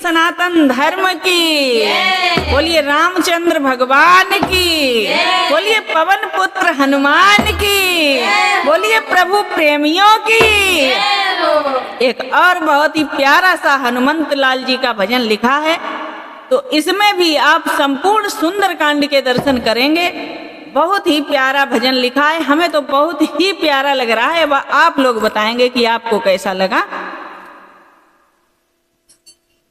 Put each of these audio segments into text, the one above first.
सनातन धर्म की, बोलिए रामचंद्र भगवान की, बोलिए पवन पुत्र हनुमान की, बोलिए प्रभु प्रेमियों की। एक और बहुत ही प्यारा सा हनुमंत लाल जी का भजन लिखा है, तो इसमें भी आप संपूर्ण सुंदरकांड के दर्शन करेंगे। बहुत ही प्यारा भजन लिखा है, हमें तो बहुत ही प्यारा लग रहा है, वह आप लोग बताएंगे कि आपको कैसा लगा।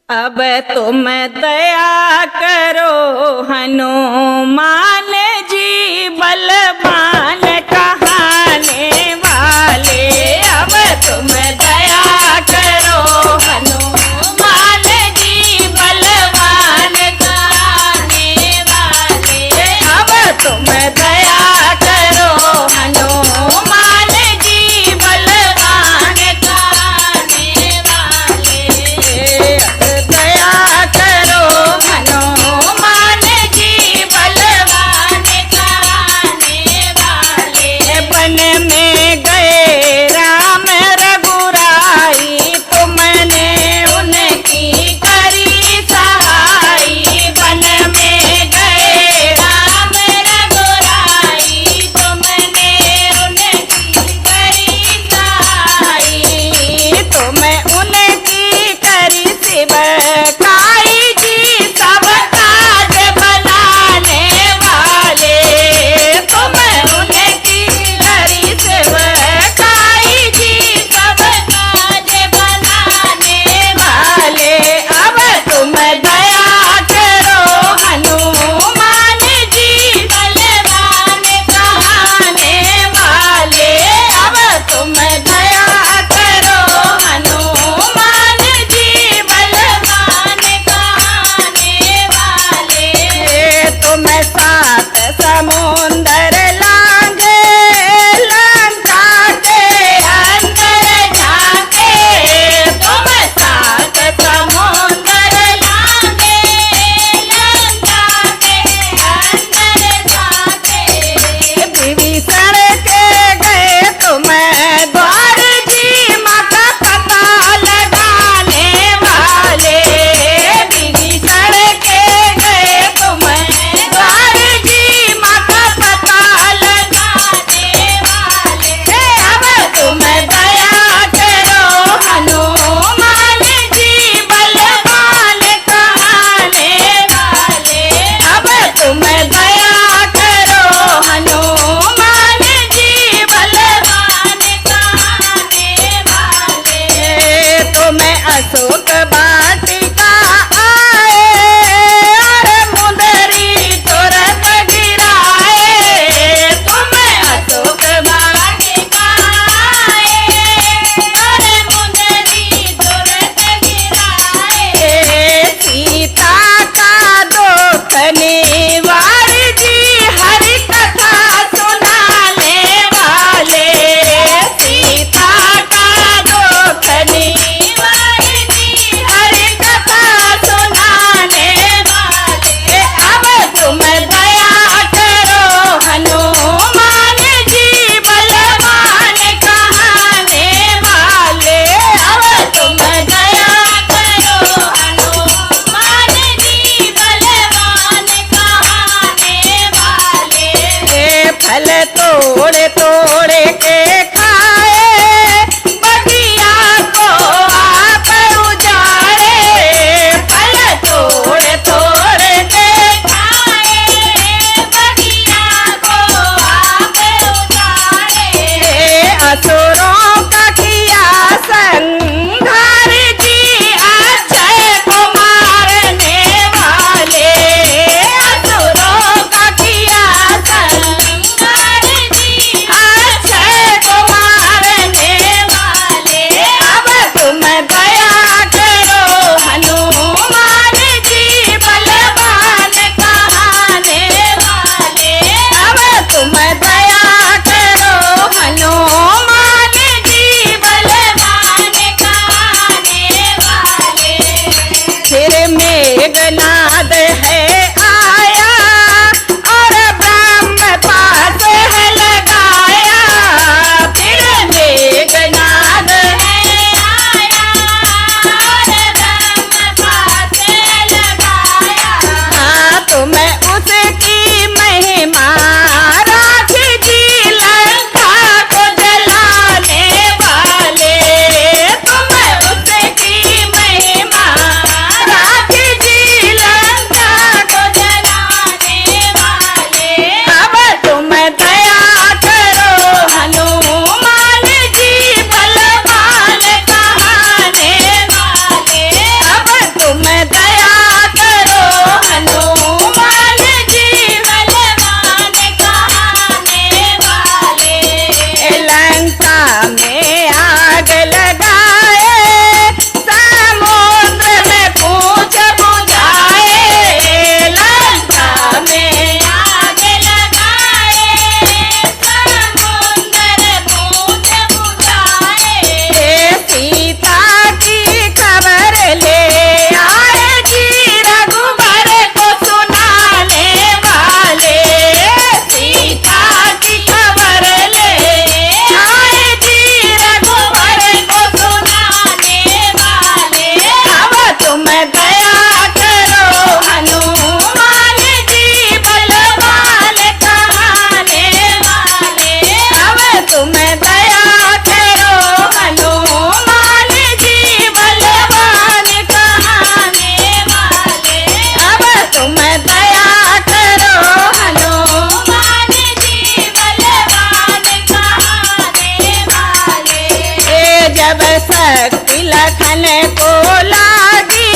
अब तुम दया करो हनुमान जी बलवान कहाने वाले, अब तुम दया करो हनुमान जी बलवान कहाने वाले, अब तुम दया करो हनुमान जी बलवान कहाने वाले, दया करो हनुमान जी बलवान कहाने वाले। वन में गए राम रघुराई, तुमने उनकी करी सहाई, वन में गए राम रघुराई, तुमने उनकी करी सहाई, तुम उनकी करी सेवकाई जी, सब काज बनाने वाले, तुम उनकी करी सेवकाई जी, सब काज बनाने वाले, अब तुम दया करो हनुमान जी बलवान कहाने वाले, अब तुम दया करो हनुमान जी बलवान कहाने वाले। तुम सात समुंदर लांगे, लंका के अंदर झांके, तुम सात समुंदर लांगे, लंका के अंदर झांके, विभीषण के गए तुम द्वार जी, माँ का पता लगाने वाले, विभीषण के गए तुम द्वार जी, माँ का पता लगाने वाले, अब तुम दया करो हनुमान जी बलवान कहाने वाले, अब तुम दया करो हनुमान जी बलवान कहाने वाले। तुम अशोक वाटिका आए, और मुंदरी तुरंत गिराए, तुम अशोक वाटिका आए, और मुंदरी तुरंत गिराए, सीता का दुख निवार जी, हरि कथा सुनाने वाले, सीता का दुख निवार जी, हरि कथा सुनाने वाले, अब तुम दया करो हनुमान जी बलवान कहाने वाले, अब तुम दया करो हनुमान जी बलवान कहाने तुम दया करो हनुमान जी बलवान कहाने वाले। अब तुम दया करो हनुमान जी बलवान कहाने वाले। अब तुम दया करो हनुमान जी बलवान कहाने वाले। जब शक्ति लखन को लागी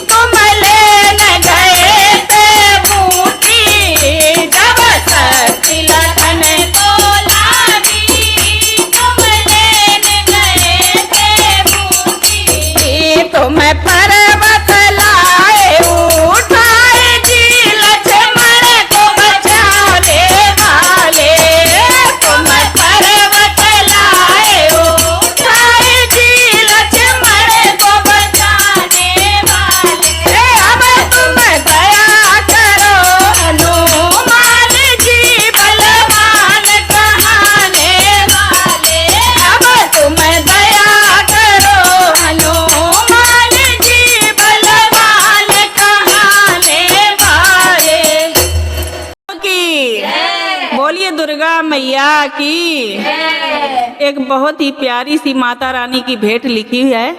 तुम लेन गए थे बूटी। जब शक्ति लखन को लागी तुम लेन गए थे बूटी। तुम पर्वत लाए उठाए जी लक्ष्मण को बचाने वाले। तुम पर्वत लाए उठाए जी लक्ष्मण को बचाने वाले। अब तुम दया करो हनुमान जी बलवान कहाने वाले। अब तुम दया करो हनुमान जी बलवान कहाने वाले। की बोलिए दुर्गा मैया की। एक बहुत ही प्यारी सी माता रानी की भेंट लिखी है।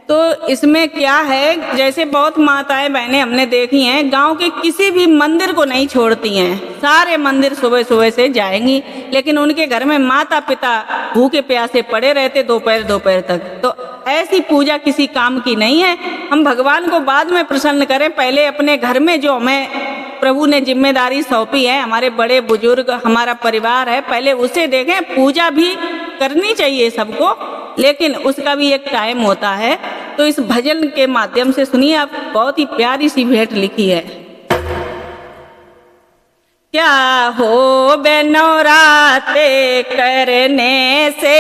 तो इसमें क्या है, जैसे बहुत माताएं बहनें हमने देखी हैं, गांव के किसी भी मंदिर को नहीं छोड़ती हैं। सारे मंदिर सुबह सुबह से जाएंगी, लेकिन उनके घर में माता पिता भूखे प्यासे पड़े रहते दोपहर तक। तो ऐसी पूजा किसी काम की नहीं है। हम भगवान को बाद में प्रसन्न करें, पहले अपने घर में जो हमें प्रभु ने जिम्मेदारी सौंपी है, हमारे बड़े बुजुर्ग हमारा परिवार है, पहले उसे देखें। पूजा भी करनी चाहिए सबको, लेकिन उसका भी एक टाइम होता है। तो इस भजन के माध्यम से सुनिए आप, बहुत ही प्यारी सी भेंट लिखी है। क्या हो बेनौराते करने से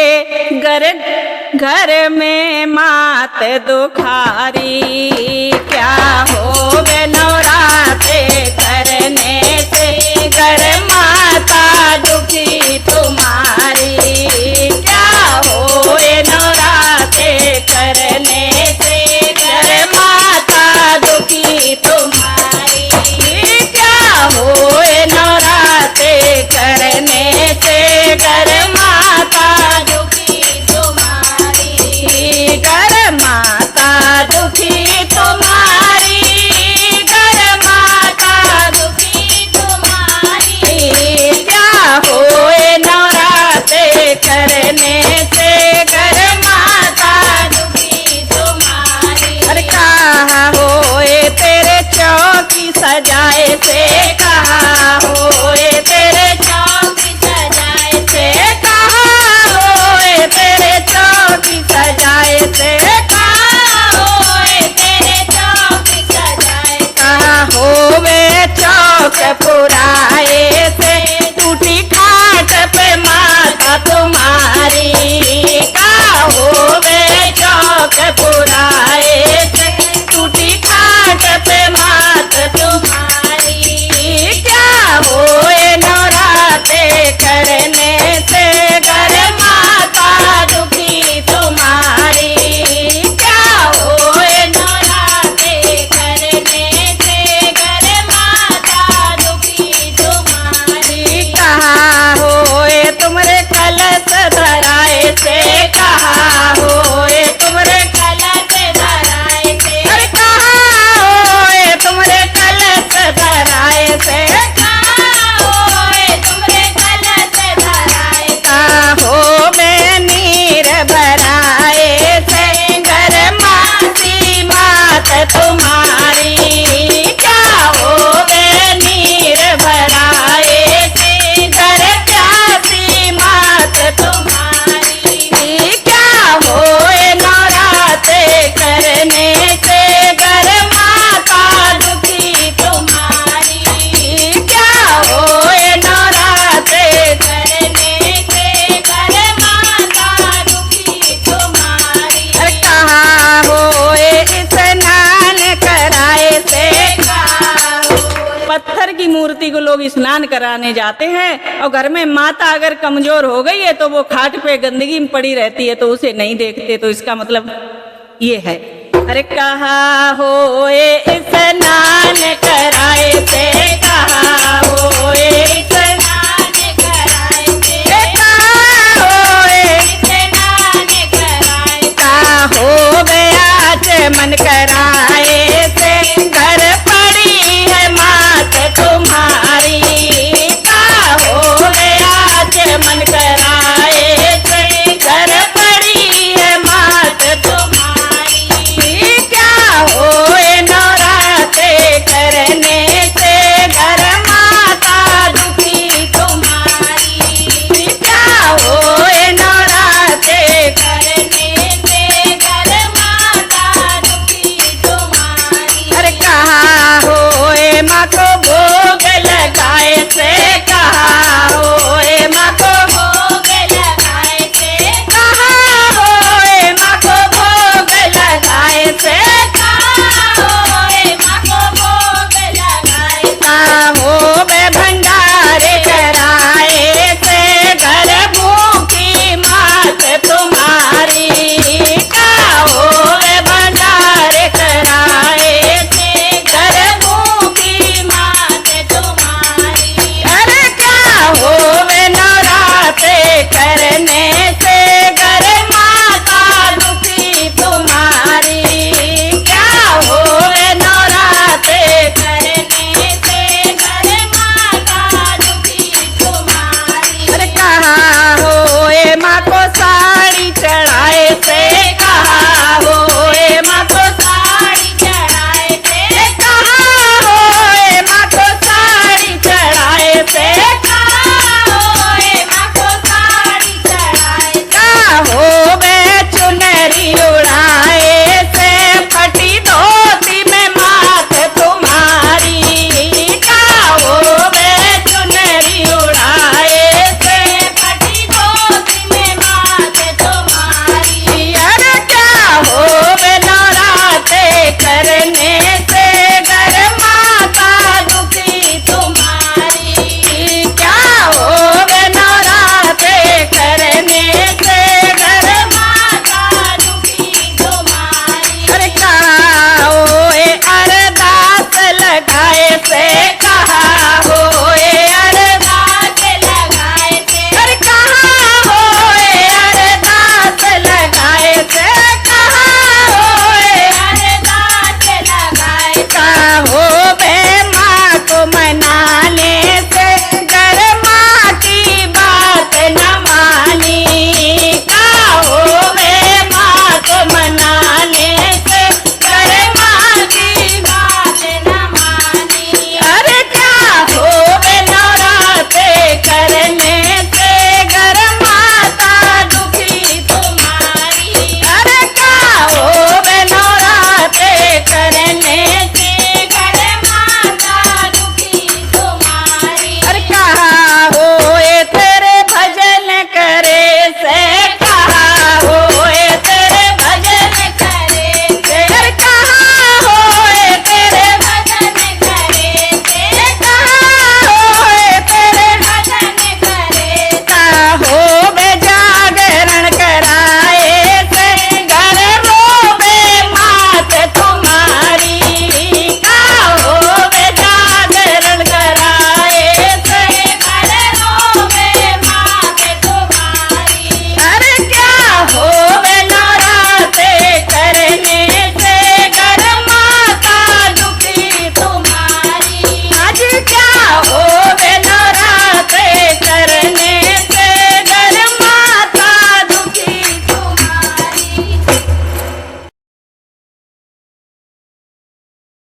घर में मात दुखारी। क्या हो बेनौराते करने से घर माता दुखी तुम्हारी। क्या हो नौराते करने से घर माता दुखी तुम्हारी। क्या हो नौराते करने से घर माता दुखी तुम्हारी। घर माता दुखी तुम्हारी। घर माता दुखी तुम्हारी। क्या हो नौराते करने से घर माता दुखी तुम्हारी। अरे कहाँ होए तेरे चौकी सजाए से। कहाँ होए तेरे चौकी सजाए से। कहाँ होए तेरे चौकी सजाए से। कहाँ होए तेरे चौकी सजाए। कहाँ होवे चौक पुराए से। टूटी खाट पे माता तुम्हारी। कहाँ होवे चौक पुराए से। टूटी खाट पे माता तुम्हारी। क्या होए नौराते करने से घर माता दुखी तुम्हारी। क्या होए नौराते करने से घर माता दुखी तुम्हारी। कहाँ होए तुमरे कलश धराए से। कहाँ होए तुमरे कलश धराए से। अरे कहाँ होए तुमरे कलश धराए से। कहाँ होए तुमरे कलश धराए। कहाँ हो में नीर भराए से। घर मासी मात तुम्हारी। क्या हो में नीर भराए से। घर प्यासी मात तुम्हारी। क्या होए नौराते करने से घर माता दुखी तुम्हारी। क्या होए नौराते करने से घर माता दुखी तुम्हारी। कहाँ होए स्नान कराए से। पत्थर की मूर्ति को लोग स्नान कराने जाते हैं, और घर में माता अगर कमजोर हो गई है तो वो खाट पे गंदगी में पड़ी रहती है, तो उसे नहीं देखते। तो इसका मतलब ये है। अरे कहा होए स्नान कराए थे, कहा